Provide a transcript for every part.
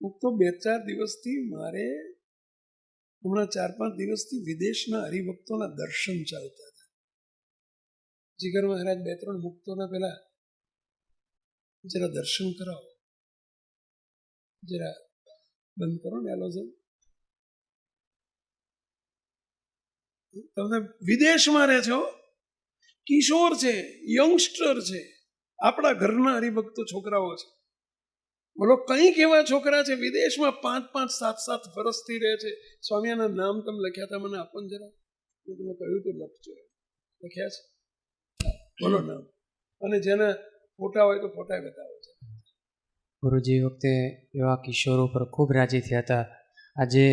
હું તો 2-4 દિવસથી મારે હમણાં 4-5 દિવસથી વિદેશના હરિભક્તોના દર્શન ચાલતા હતા. જીગર મહારાજ 2-3 મુક્તોના પહેલા જરા દર્શન કરાવો, જરા બંધ કરો ને એલોઝન. તમે વિદેશમાં રહે છો, કિશોર છે, યંગસ્ટર છે, આપણા ઘરના હરિભક્તો છોકરાઓ છે. બોલો કંઈક એવા છોકરા છે વિદેશમાં 5-5, 7-7 વર્ષથી રહે છે. સ્વામિયાના નામ તમે લખ્યા હતા, મને આપો ને જરા. મેં તમે કહ્યું તો લખજો. લખ્યા છે? બોલો નામ, અને જેના ફોટા હોય તો ફોટા બતાવો છે. ગુરુજી વખતે એવા કિશોરો પર ખૂબ રાજી થયા હતા. આજે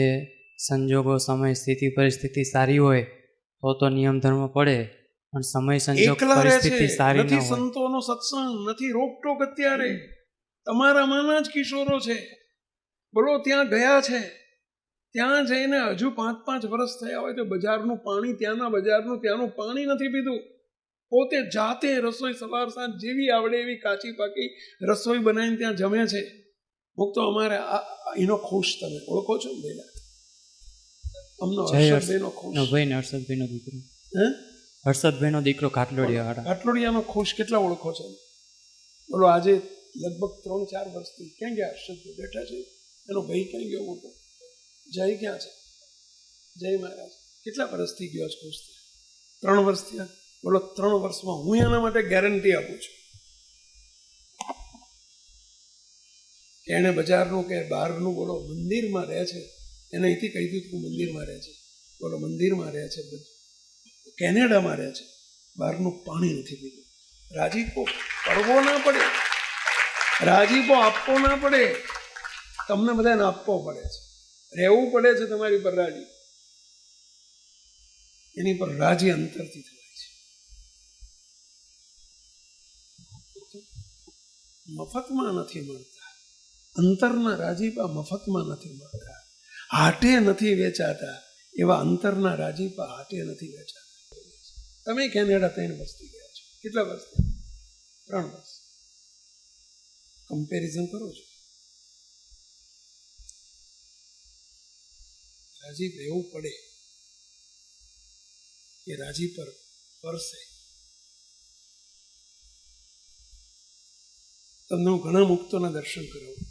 સંજોગો, સમય, સ્થિતિ, પરિસ્થિતિ સારી હોય તો નિયમ ધર્મ પડે, પણ સમય, સંજોગ, પરિસ્થિતિ સારી ન નથી. હોય. સંતોનો સત્સંગ નથી, રોકટોક. અત્યારે તમારામાંના જ કિશોરો છે, બોલો ત્યાં ગયા છે, ત્યાં જઈને હજુ 5-5 વર્ષ થયા હોય તો બજારનું પાણી, ત્યાંનું પાણી નથી પીધું. પોતે જાતે રસોઈ સવાર સાંજ જેવી આવડે એવી કાચી પાકી રસોઈ બનાવીને ત્યાં જમે છે. હું તો અમારે એનો ખુશ, તમે ઓળખો છો ને ભાઈ? અમનો હર્ષદભાઈનો ખુશ, ભાઈ હર્ષદભાઈનો દીકરો, હે હર્ષદભાઈનો દીકરો ઘાટલોડિયાનો ખુશ. કેટલા ઓળખો છો? બોલો આજે લગભગ 3-4 વર્ષથી ક્યાં ગયા? હર્ષદભાઈ બેઠા છે, એનો ભાઈ ક્યાં ગયો મોટો? જય ક્યાં છે? જય મહારાજ કેટલા વર્ષથી ગયો છે ખુશ? 3 વર્ષ થયા. બોલો 3 વર્ષમાં હું એના માટે ગેરંટી આપું છું કે એને બજારનું કે બહારનું, બોલો મંદિરમાં રહે છે. એને અહીંથી કહી દીધું કે મંદિરમાં રહે છે, બોલો મંદિરમાં રહે છે, બધું કેનેડામાં રહે છે, બહારનું પાણી નથી પીધું. રાજીપો કરવો ના પડે, રાજીપો આપવો ના પડે, તમને બધાને આપવો પડે છે, રહેવું પડે છે તમારી પર રાજી. એની પર રાજી અંતરથી થવાય છે, મફતમાં નથી મળતા. અંતરના રાજીપા મફતમાં નથી મળતા, હાટે નથી વેચાતા. એવા અંતરના રાજીપા હાટે નથી વેચાતા. તમે કેનેડા 3 વર્ષથી ગયા છો, કેટલા વર્ષથી? 3 વર્ષ. કમ્પેરિઝન કરો છો. રાજી રહેવું પડે એ રાજી પર પરસે. તમને હું ઘણા મુક્તોના દર્શન કરાવું.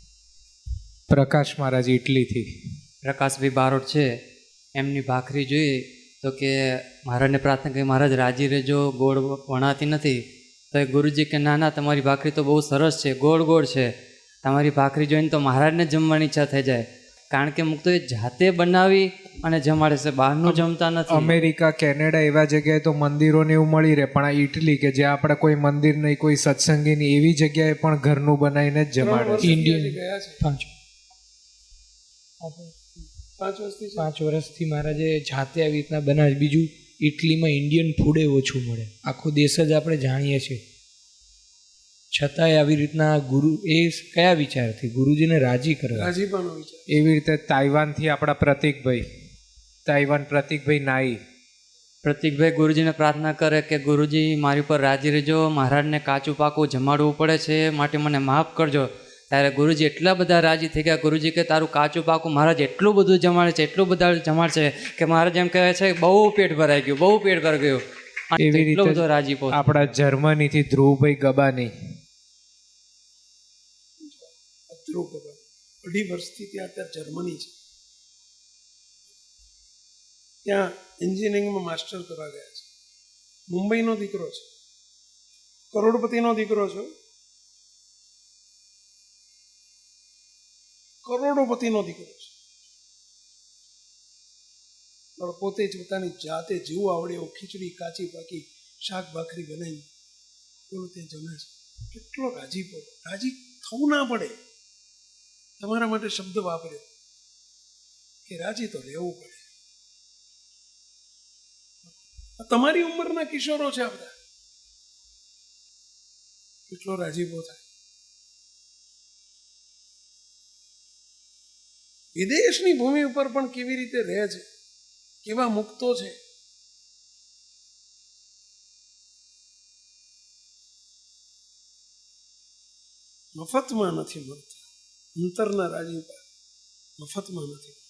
પ્રકાશ મહારાજ ઇટલીથી. પ્રકાશભાઈ બારોટ છે, એમની ભાખરી જોઈ તો કે મહારાજને પ્રાર્થના કરી, મહારાજ રાજી રહેજો, ગોળ વણાતી નથી. તો એ ગુરુજી કે ના ના, તમારી ભાખરી તો બહુ સરસ છે, ગોળ ગોળ છે. તમારી ભાખરી જોઈને તો મહારાજને જમવાની ઈચ્છા થઈ જાય, કારણ કે મુક્તો એ જાતે બનાવી અને જમાડે છે, બહારનું જમતા નથી. અમેરિકા, કેનેડા એવા જગ્યાએ તો મંદિરોને એવું મળી રહે, પણ આ ઇટલી કે જ્યાં આપણે કોઈ મંદિર નહીં, કોઈ સત્સંગી નહીં, એવી જગ્યાએ પણ ઘરનું બનાવીને જ જમાડે. ઇન્ડિયન ગયા છે. 5 વર્ષથી મહારાજે જાતે આવી રીતના બનાવે. બીજું ઇટલીમાં ઇન્ડિયન ફૂડ ઓછું મળે, આખો દેશ જ આપણે જાણીએ છીએ, છતાંય આવી રીતના ગુરુ, એ કયા વિચારથી ગુરુજીને રાજી કરે? રાજીપાનો વિચાર. એવી રીતે તાઇવાનથી આપણા પ્રતિકભાઈ નાઈ. પ્રતિકભાઈ ગુરુજીને પ્રાર્થના કરે કે ગુરુજી મારી પર રાજી રહેજો, મહારાજને કાચું પાકું જમાડવું પડે છે, માટે મને માફ કરજો. ત્યારે ગુરુજી એટલા બધા રાજી થઈ ગયા. ગુરુજી કે તારું કાચું પાકું મહારાજ એટલું બધું જમાડે છે, એટલું બધા જમાડશે કે મહારાજ એમ કહે છે બહુ પેટ ભરાઈ ગયું, બહુ પેટ ભરાઈ ગયું. એવી રીતે રાજી આપણા જર્મનીથી ધ્રુવભાઈ ગબાની. 2.5 વર્ષથી ત્યાં જર્મની છે, ત્યાં એન્જિનિયરિંગમાં માસ્ટર કરવા ગયા છે. મુંબઈનો દીકરો છે, કરોડપતિનો દીકરો છે, કરોડોપતિનો દીકરો છે. પણ પોતે જ પોતાની જાતે જેવું આવડે એવું ખીચડી કાચી પાકી શાક ભાખરી બનાવી બોલો તે જમે છે. કેટલો રાજીપો! રાજી થવું ના પડે. તમારા માટે શબ્દ વાપર્યો કે રાજી તો રહેવું પડે. તમારી ઉંમરના કિશોરો છે આ બધા, કેટલો રાજીપો થાય. વિદેશની ભૂમિ ઉપર પણ કેવી રીતે રહે છે, કેવા મુક્તો છે. મફતમાં નથી મળતા અંતરના રાજીપા. મફતમાં નથી.